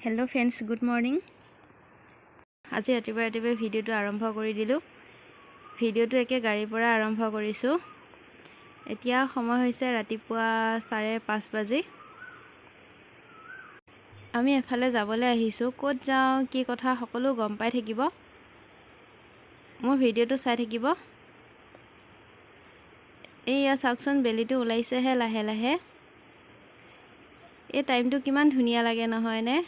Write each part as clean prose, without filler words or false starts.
Hello friends good morning. आज रातिपुवा video आरम्भ कर दिलु। भिडिओ एके गाड़ी पर आरम्भ करिसु। एतिया समय होइसे रातिपुवा 5:30 बाजी। आमी एफाले जाबले आहिसु। कत जाओ की कथा सकलो गम पाइ থাকিব। मोर भिडिओ चाइ থাকিব। एया चाकसन बेलिটো ओलाइसेहे लाहे लाहे। ए टाइमটো किमान धुनिया लागे নহয় ने।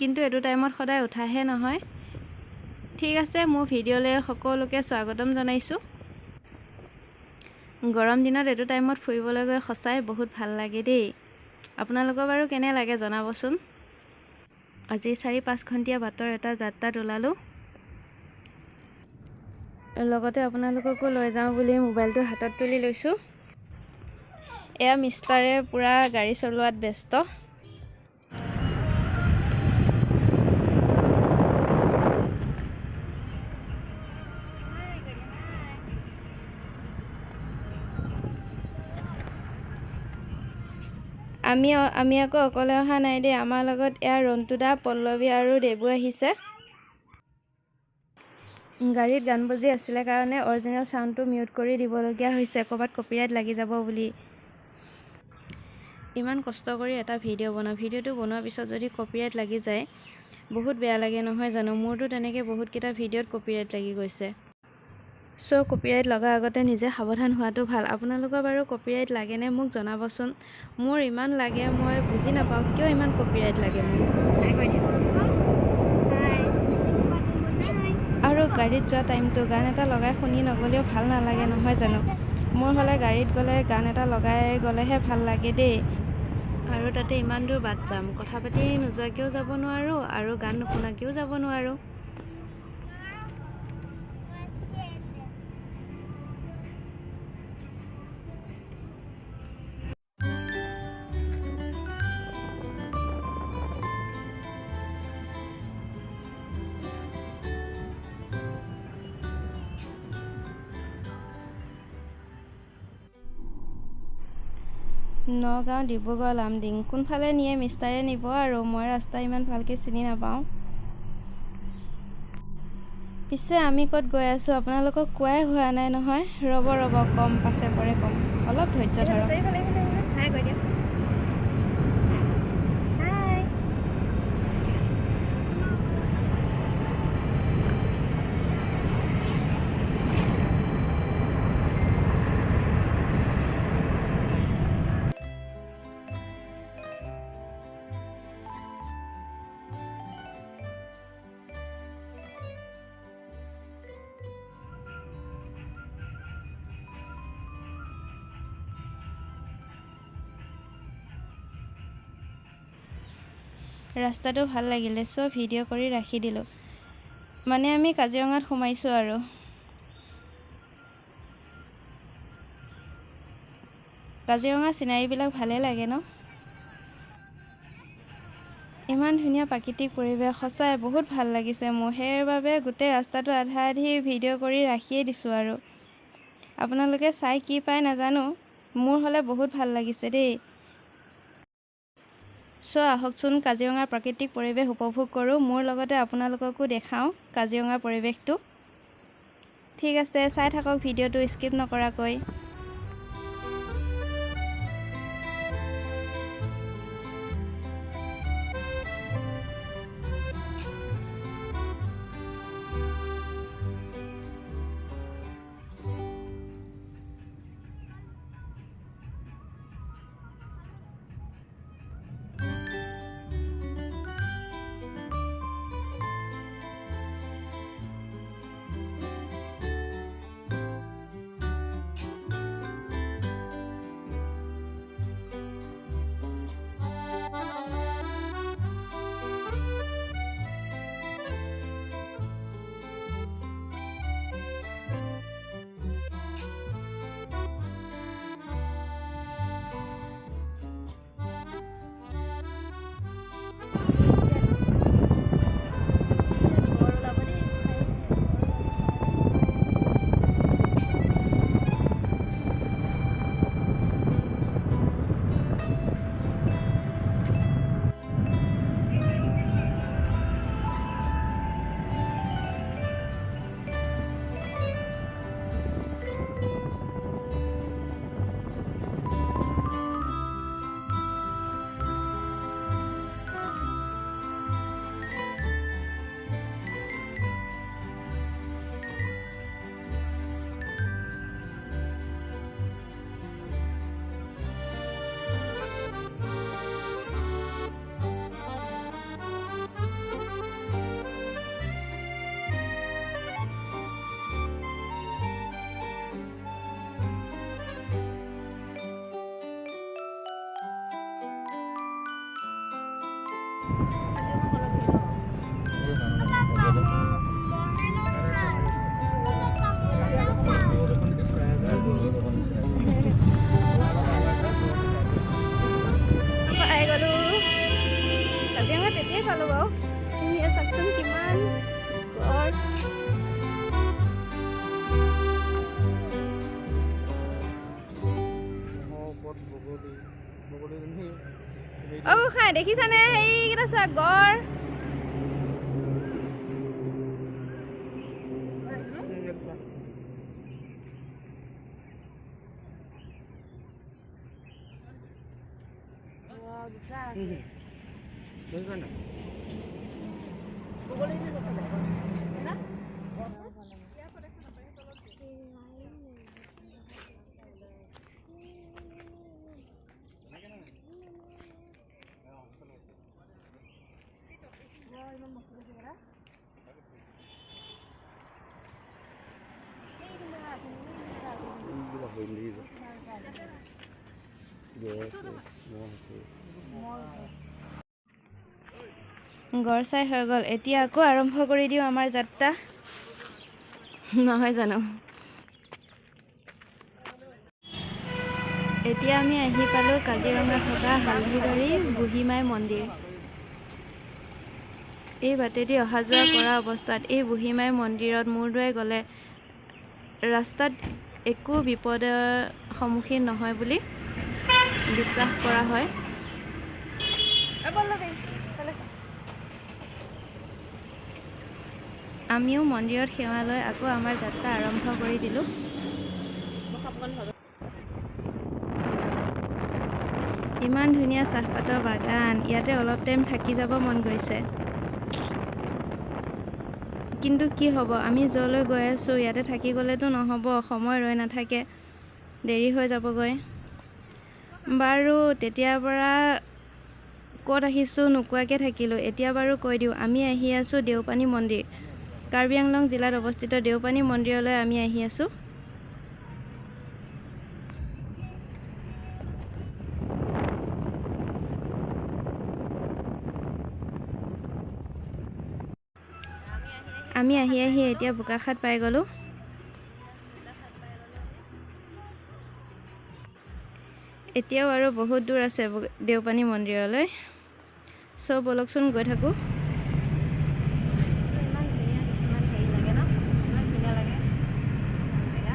किन्तु एटु टाइमत सदाय उठाहे নহয়। ठीक आछे मोर भिडिओले सकलोके स्वागतम जनाइसु। गरम दिনত एटु टाइमत फुरिबले गय सचाइ बहुत ভাল लागे देই। आपनालोকৰ बारु केने लागे जनाबसुन। আজি 4-5 घंटिया बाटर एटा जात्रात ओलालो। लगते आपनालोकको লৈ যাও বুলি मोबाइलটো हातत तुली लैसु। एया मिस्टारे पूरा गाड़ी चलोवात व्यस्त। আমি আকৌ অকলে অহা নাই দে। আমাৰ লগত এয়া ৰন্তুদা, পল্লৱী আৰু দেবু আহিছে। গাড়ীত গান বজি আছিলে কাৰণে অৰিজিনেল সাউন্ডটো মিউট কৰি দিবলগীয়া হৈছে কবাত কপিৰাইট লাগি যাব বুলি। ইমান কষ্ট কৰি এটা ভিডিও বনাও। ভিডিওটো বনোৱাৰ পিছত যদি কপিৰাইট লাগি যায় বহুত বেয়া লাগে নহয় জানো। মোৰটো তেনেকে বহুত কেটা ভিডিওত কপিৰাইট লাগি গৈছে। সো কপিৰাইট লগা আগতে নিজে সাৱধান হোৱাটো ভাল। আপোনালোকৰ বাৰু কপিৰাইট লাগে নে মোক জনাবচোন। মোৰ ইমান লাগে মই বুজি নাপাওঁ কিয় ইমান কপিৰাইট লাগে মোৰ। আৰু গাড়ীত যোৱা টাইমটো গান এটা লগাই শুনি নগলেও ভাল নালাগে নহয় জানো। মোৰ হলে গাড়ীত গলে গান এটা লগাই গলেহে ভাল লাগে দেই। আৰু তাতে ইমান দূৰ বাট যাম। কথা পাতি নোযোৱাকেও যাব নোৱাৰো আৰু গান নুশুনাকেও যাব নোৱাৰো। নগাঁও ডিব্ৰুগড় লামডিং কোনফালে নিয়ে মিষ্টাৰে নিব আৰু মই ৰাস্তা ইমান ভালকে চিনি নাপাওঁ। পিছে আমি ক'ত গৈ আছো আপোনালোকক কোৱাই হোৱা নাই নহয়। ৰব কম পাছে পৰে কম। অলপ ধৈৰ্য ধৰক। ৰাস্তাটো ভাল লাগিলে সব ভিডিও কৰি ৰাখি দিলো। মানে আমি কাজিৰঙাত সোমাইছো আৰু। কাজিৰঙা চিনাৰীবিলাক ভালে লাগে ন। ইমান ধুনীয়া প্ৰাকৃতিক পৰিৱেশ সঁচাই বহুত ভাল লাগিছে মোৰ। সেইবাবে গোটেই ৰাস্তাটো আধা আধি ভিডিও কৰি ৰাখিয়ে দিছো আৰু। আপোনালোকে চাই কি পায় নাজানো। মোৰ হলে বহুত ভাল লাগিছে দেই। সো আহকচোন কাজিৰঙাৰ প্ৰাকৃতিক পৰিৱেশ উপভোগ কৰোঁ। মোৰ লগতে আপোনালোককো দেখাওঁ কাজিৰঙাৰ পৰিৱেশটো। ঠিক আছে চাই থাকক ভিডিওটো স্কিপ নকৰাকৈ। কাজিৰঙা তেতিয়াই পালোঁ বাৰু। এয়া চাওকচোন কিমান গড়। খাই দেখিছানে সেইকেইটা চোৱা গড়। গড় চাই হৈ গ'ল, এতিয়া আকৌ আৰম্ভ কৰি দিওঁ আমাৰ যাত্ৰা, নহয় জানো? এতিয়া আমি আহি পালোঁ কাজিৰঙা থকা হালধিবাৰী বুঢ়ীমাই মন্দিৰ। এই বাটেদি অহা যোৱা কৰা অৱস্থাত এই বুঢ়ীমাই মন্দিৰত মূৰ দোৱাই গ'লে ৰাস্তাত একো বিপদৰ সন্মুখীন নহয় বুলি বিশ্বাস কৰা হয়। আমিও মন্দিৰত সেৱা লৈ আকৌ আমাৰ যাত্ৰা আৰম্ভ কৰি দিলোঁ। ইমান ধুনীয়া চাহপাতৰ বাগান, ইয়াতে অলপ টাইম থাকি যাব মন গৈছে। কিন্তু কি হ'ব, আমি য'লৈ গৈ আছোঁ ইয়াতে থাকি গ'লেতো নহ'ব, সময় ৰৈ নাথাকে, দেৰি হৈ যাবগৈ। বাৰু তেতিয়াৰ পৰা ক'ত আহিছোঁ নোকোৱাকৈ থাকিলোঁ, এতিয়া বাৰু কৈ দিওঁ। আমি আহি আছোঁ দেওপানী মন্দিৰ, কাৰ্বি আংলং জিলাত অৱস্থিত দেওপানী মন্দিৰলৈ আমি আহি আছোঁ। আমি আহি এতিয়া বোকাখাট পাই গ'লোঁ। এতিয়াও আৰু বহুত দূৰ আছে দেওপানী মন্দিৰলৈ। চ' ব'লকচোন গৈ থাকোঁ। ইমান ধুনীয়া কিছুমান হেৰি লাগে ন, ইমান ধুনীয়া লাগে জেগা।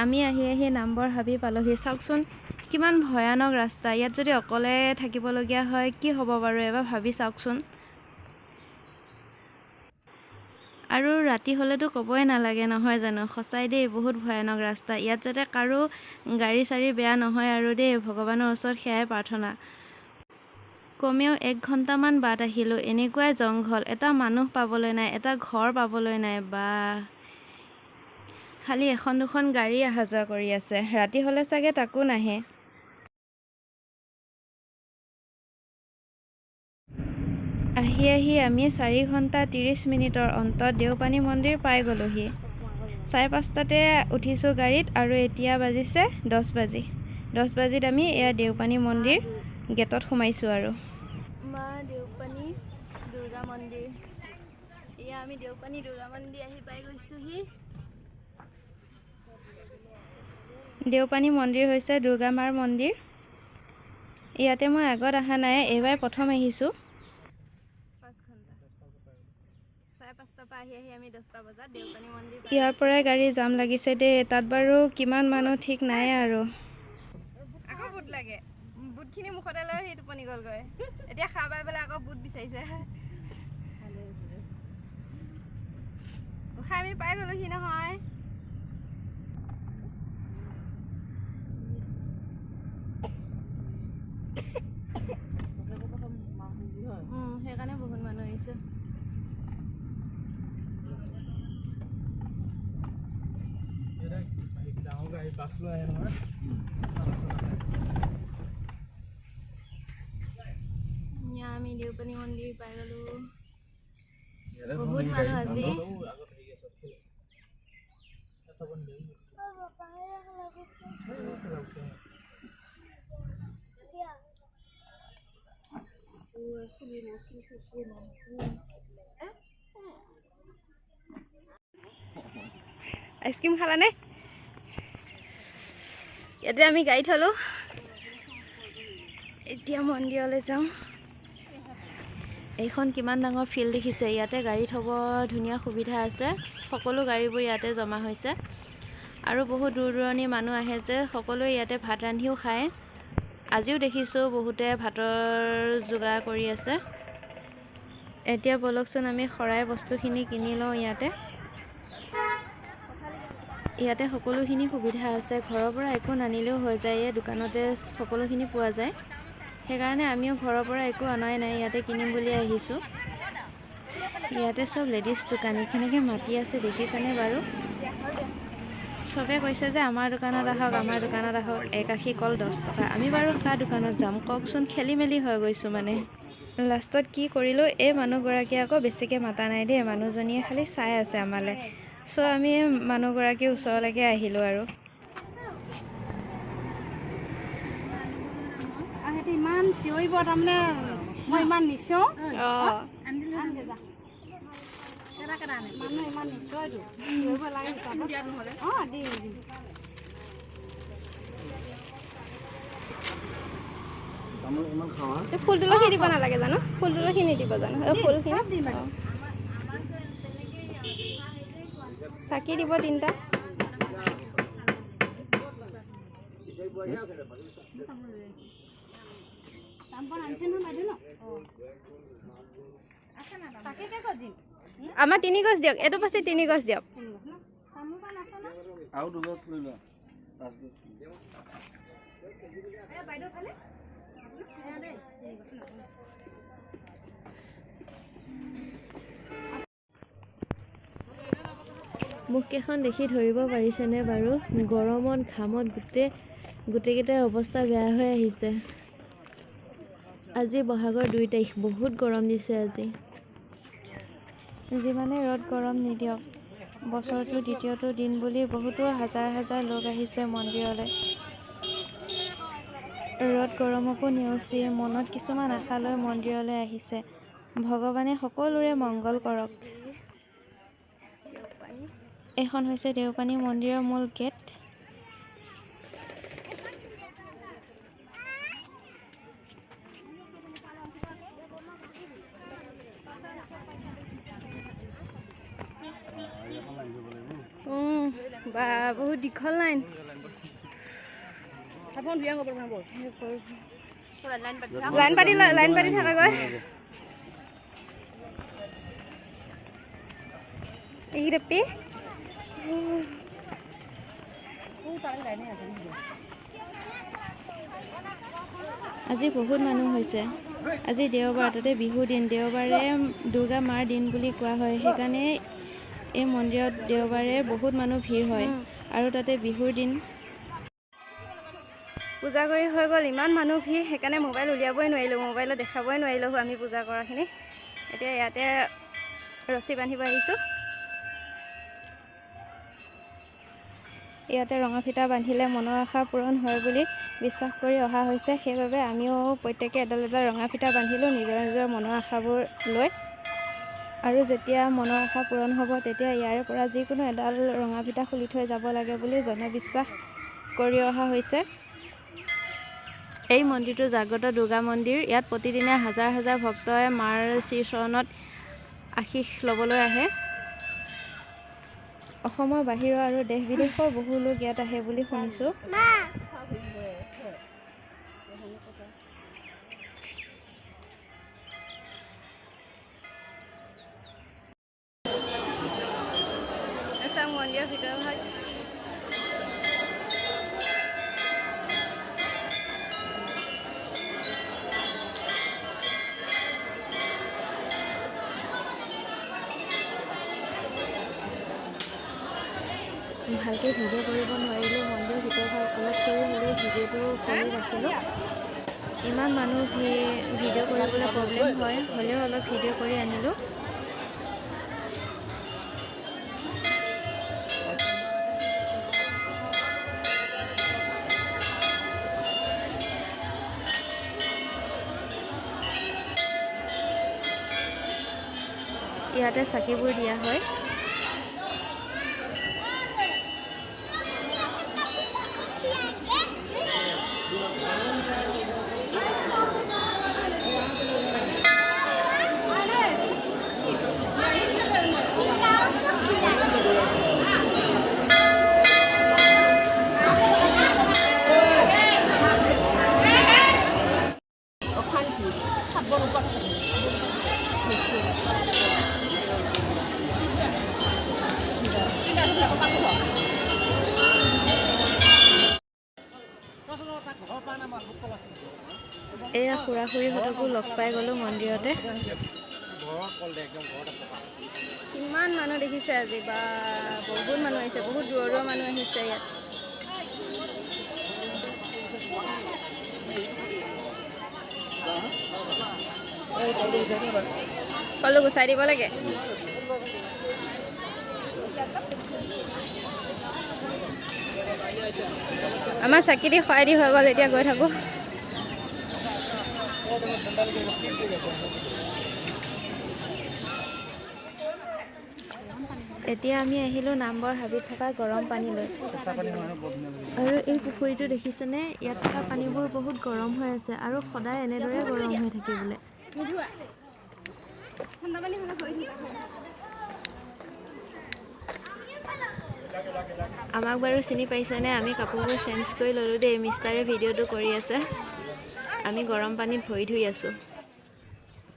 আমি আহি নামবৰ হাবি পালোহি। চাওকচোন কিমান ভয়ানক ৰাস্তা, ইয়াত যদি অকলে থাকিবলগীয়া হয় কি হ'ব বাৰু, এবাৰ ভাবি চাওকচোন। আৰু ৰাতি হ'লেতো ক'বই নালাগে, নহয় জানো? সঁচাই দেই, বহুত ভয়ানক ৰাস্তা। ইয়াত যাতে কাৰো গাড়ী চাড়ী বেয়া নহয় আৰু দেই, ভগৱানৰ ওচৰত সেয়াই প্ৰাৰ্থনা। কমেও 1 ঘণ্টামান বাট আহিলোঁ, এনেকুৱাই জংঘল, এটা মানুহ পাবলৈ নাই, এটা ঘৰ পাবলৈ নাই। বা খালি এখন দুখন গাড়ী অহা যোৱা কৰি আছে, ৰাতি হ'লে চাগে তাকো নাহে। আহি আমি 4 ঘণ্টা 30 মিনিটৰ অন্তত দেওপানী মন্দিৰ পাই গ'লোহি। 5:30টাতে উঠিছোঁ গাড়ীত আৰু এতিয়া বাজিছে 10 বাজি। 10 বাজিত আমি এয়া দেওপানী মন্দিৰ গেটত সোমাইছোঁ আৰু। মা দেওপানী দুৰ্গা মন্দিৰ, এয়া আমি দেওপানী দুৰ্গা মন্দিৰ আহি পাই গৈছোঁহি। দেওপানী মন্দিৰ হৈছে দুৰ্গা মাৰ মন্দিৰ। ইয়াতে মই আগত অহা নাই, এইবাৰ প্ৰথম আহিছোঁ। 5 ঘণ্টা 5:30টাৰ পৰা আহি আমি 10টা বজাত দেওপানী মন্দিৰ। ইয়াৰ পৰাই গাড়ী জাম লাগিছে দেই, তাত বাৰু কিমান মানুহ ঠিক নাই আৰু। আকৌ বুট লাগে, বুটখিনি মুখতে লৈ সি টোপনি গ'লগৈ। এতিয়া খাৰ পাই পেলাই আকৌ বুট বিচাৰিছে। গোসাঁই আমি পাই গ'লোহি নহয়। সেইকাৰণে বহুত মানুহ আহিছে। আমি দেওপানী মন্দিৰ পাই গ'লো। বহুত মানুহ আজি। আইচক্ৰীম খালানে? ইয়াতে আমি গাড়ী থলো। এতিয়া মন্দিৰলৈ যাওঁ। এইখন কিমান ডাঙৰ ফিল্ড দেখিছে। ইয়াতে গাড়ী থ'ব ধুনীয়া সুবিধা আছে। সকলো গাড়ীবোৰ ইয়াতে জমা হৈছে আৰু বহুত দূৰ দূৰণিৰ মানুহ আহে যে সকলোৱে ইয়াতে ভাত ৰান্ধিও খায়। আজিও দেখিছোঁ বহুতে ভাতৰ যোগাৰ কৰি আছে। এতিয়া বলকচোন আমি শৰাই বস্তুখিনি কিনি লওঁ। ইয়াতে সকলোখিনি সুবিধা আছে। ঘৰৰ পৰা একো নানিলেও হৈ যায়। এই দোকানতে সকলোখিনি পোৱা যায়। সেইকাৰণে আমিও ঘৰৰ পৰা একো অনাই নাই, ইয়াতে কিনিম বুলি আহিছোঁ। ইয়াতে চব লেডিজ দোকান। কেনেকৈ মাতি আছে দেখিছেনে বাৰু? চবে কৈছে যে আমাৰ দোকানত আহক, আমাৰ দোকানত আহক। এক আশী কল 10 টকা। আমি বাৰু কাৰ দোকানত যাম কওকচোন? খেলি মেলি হৈ গৈছোঁ মানে। লাষ্টত কি কৰিলোঁ, এই মানুহগৰাকীয়ে আকৌ বেছিকৈ মাতা নাই দেই। মানুহজনীয়ে খালি চাই আছে আমালৈ। চ' আমি মানুহগৰাকীৰ ওচৰলৈকে আহিলোঁ আৰু। ইমান চিঞৰিব তাৰমানে মই ইমান নিচিঞৰো। মানুহ ইমান নিশ্চয়তো চিঞৰিব লাগে ফুল তুলসী দিব নালাগে জানো? ফুল তুলসী নিদিব জানো? ফুলখিনি চাকি দিব 3টা। আমাৰ 3 গছ দিয়ক। এইটো পাছে 3 গছ দিয়ক। আৰু 2 গছ লৈ লোৱা। 5 গছ। মুখকেইখন দেখি ধৰিব পাৰিছেনে বাৰু? গৰমত ঘামত গোটেইকেইটাৰ অৱস্থা বেয়া হৈ আহিছে। আজি বহাগৰ 2 তাৰিখ। বহুত গৰম দিছে আজি। যিমানে ৰ'দ গৰম নিদিয়ক, বছৰটোৰ দ্বিতীয়টো দিন বুলি বহুতো হাজাৰ হাজাৰ লোক আহিছে মন্দিৰলৈ। ৰ'দ গৰমকো নেওচি মনত কিছুমান আশা লৈ মন্দিৰলৈ আহিছে। ভগৱানে সকলোৰে মংগল কৰক। এইখন হৈছে দেওপানী মন্দিৰৰ মূল গেট। বা বহুত দীঘল লাইন। লাইন পাতি থাকাগৈ। এইকেইটা আজি বহুত মানুহ হৈছে। আজি দেওবাৰ, তাতে বিহু দিন। দেওবাৰে দুৰ্গা মাৰ দিন বুলি কোৱা হয়। সেইকাৰণে এই মন্দিৰত দেওবাৰে বহুত মানুহ ভিৰ হয় আৰু তাতে বিহুৰ দিন। পূজা কৰি হৈ গ'ল। ইমান মানুহ ভিৰ, সেইকাৰণে মোবাইল উলিয়াবই নোৱাৰিলোঁ। মোবাইলত দেখাবই নোৱাৰিলোঁ আমি পূজা কৰাখিনি। এতিয়া ইয়াতে ৰছী বান্ধিব আহিছোঁ। ইয়াতে ৰঙা ফিটা বান্ধিলে মনৰ আশা পূৰণ হয় বুলি বিশ্বাস কৰি অহা হৈছে। সেইবাবে আমিও প্ৰত্যেকে এডাল এডাল ৰঙা ফিটা বান্ধিলোঁ নিজৰ নিজৰ মনৰ আশাবোৰ লৈ। আৰু যেতিয়া মনৰ আশা পূৰণ হ'ব তেতিয়া ইয়াৰে পৰা যিকোনো এডাল ৰঙা ফিটা খুলি থৈ যাব লাগে বুলি জনবিশ্বাস কৰি অহা হৈছে। এই মন্দিৰটো জাগ্ৰত দুৰ্গা মন্দিৰ। ইয়াত প্ৰতিদিনে হাজাৰ হাজাৰ ভক্তই মাৰ শ্ৰীচৰণত আশীষ ল'বলৈ আহে। অসমৰ বাহিৰৰ আৰু দেশ বিদেশৰ বহু লোক ইয়াত আহে বুলি শুনিছোঁ। ভাগ মন্দিৰৰ ভিতৰ ভাগ। ভালকৈ ভিডিঅ' কৰিব নোৱাৰিলেও মন্দিৰৰ ভিতৰ ভাগ অলপ কৰি হ'লেও ভিডিঅ'টো কৰি ৰাখিলোঁ। ইমান মানুহ ভিডিঅ' কৰিবলৈ প্ৰব্লেম হয়, হ'লেও অলপ ভিডিঅ' কৰি আনিলোঁ। ইয়াতে চাকিবোৰ দিয়া হয়। এয়া খুৰা-খুৰীহঁতকো লগ পাই গ'লোঁ মন্দিৰতে। কিমান মানুহ দেখিছে আজি, বা বহুত মানুহ আহিছে, বহুত দূৰৰ মানুহ আহিছে ইয়াত। কলো গুচাই দিব লাগে। আমাৰ চাকি দি খৰাই দি হৈ গ'ল, এতিয়া গৈ থাকোঁ। এতিয়া আমি আহিলোঁ নামবৰ হাবিত থকা গৰম পানীলৈ। আৰু এই পুখুৰীটো দেখিছেনে? ইয়াত থকা পানীবোৰ বহুত গৰম হৈ আছে আৰু সদায় এনেদৰে গৰম হৈ থাকে বোলে। আমাক বাৰু চিনি পাইছেনে? আমি কাপোৰবোৰ চেঞ্জ কৰি ল'লোঁ দেই। মিষ্টাৰে ভিডিঅ'টো কৰি আছে, আমি গৰম পানীত ভৰি ধুই আছোঁ।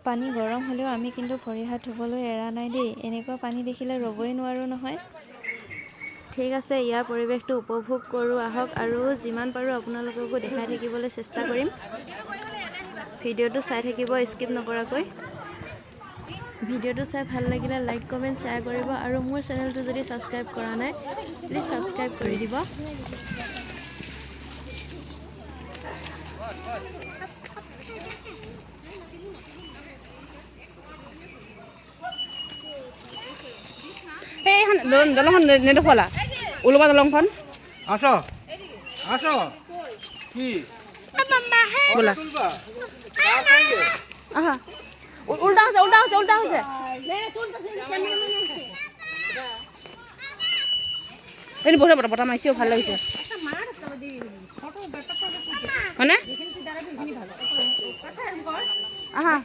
পানী গৰম হ'লেও আমি কিন্তু ভৰি হাত ধুবলৈ এৰা নাই দেই। এনেকুৱা পানী দেখিলে ৰ'বই নোৱাৰোঁ নহয়। ঠিক আছে, ইয়াৰ পৰিৱেশটো উপভোগ কৰোঁ আহক, আৰু যিমান পাৰোঁ আপোনালোককো দেখাই থাকিবলৈ চেষ্টা কৰিম। ভিডিঅ'টো চাই থাকিব স্কিপ নকৰাকৈ। ভিডিঅ'টো চাই ভাল লাগিলে লাইক, কমেণ্ট, শ্বেয়াৰ কৰিব, আৰু মোৰ চেনেলটো যদি ছাবস্ক্ৰাইব কৰা নাই প্লিজ ছাবস্ক্ৰাইব কৰি দিব। এই দলংখন নেদেখুৱালা, ওলোৱা দলংখন। আসো আসো কি ব'লা। আহা, উল্টা হৈছে, উল্টা হৈছে, উল্টা হৈছে। এই বতা মাৰিছেও ভাল লাগিছে হয়নে? আহা,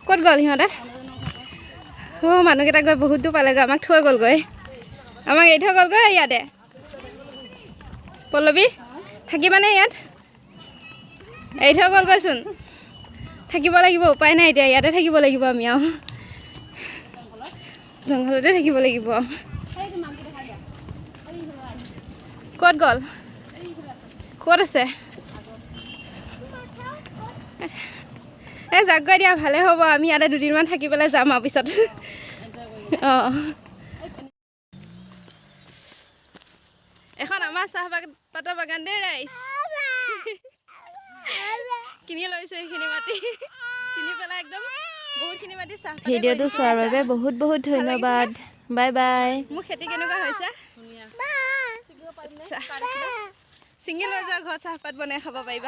ক'ত গ'ল সিহঁতে? মানুহকেইটা গৈ বহুত দূৰ পালেগৈ, আমাক থৈ গ'লগৈ, আমাক এৰি থৈ গ'লগৈ ইয়াতে। পল্লৱী থাকিবানে ইয়াত? এৰি থৈ গ'লগৈচোন। থাকিব লাগিব, উপায় নাই এতিয়া, ইয়াতে থাকিব লাগিব আমি আৰু, জংঘলতে থাকিব লাগিব। ক'ত গ'ল? ক'ত আছে? এই যাক গৈ দিয়া, ভালে হ'ব। আমি ইয়াতে দুদিনমান থাকি পেলাই যাম আৰু পিছত। অঁ, এখন আমাৰ চাহপাতৰ বাগান দেই ৰাইজ। কিনি লৈছোঁ এইখিনি মাটি, কিনি পেলাই একদম বহুতখিনি মাটি চাহপাত। ভিডিঅ'টো চোৱাৰ বাবে বহুত বহুত ধন্যবাদ। Bye bye. মোৰ খেতি কেনেকুৱা হৈছে? ছিঙি লৈ যোৱা, ঘৰত চাহপাত বনাই খাব পাৰিবা।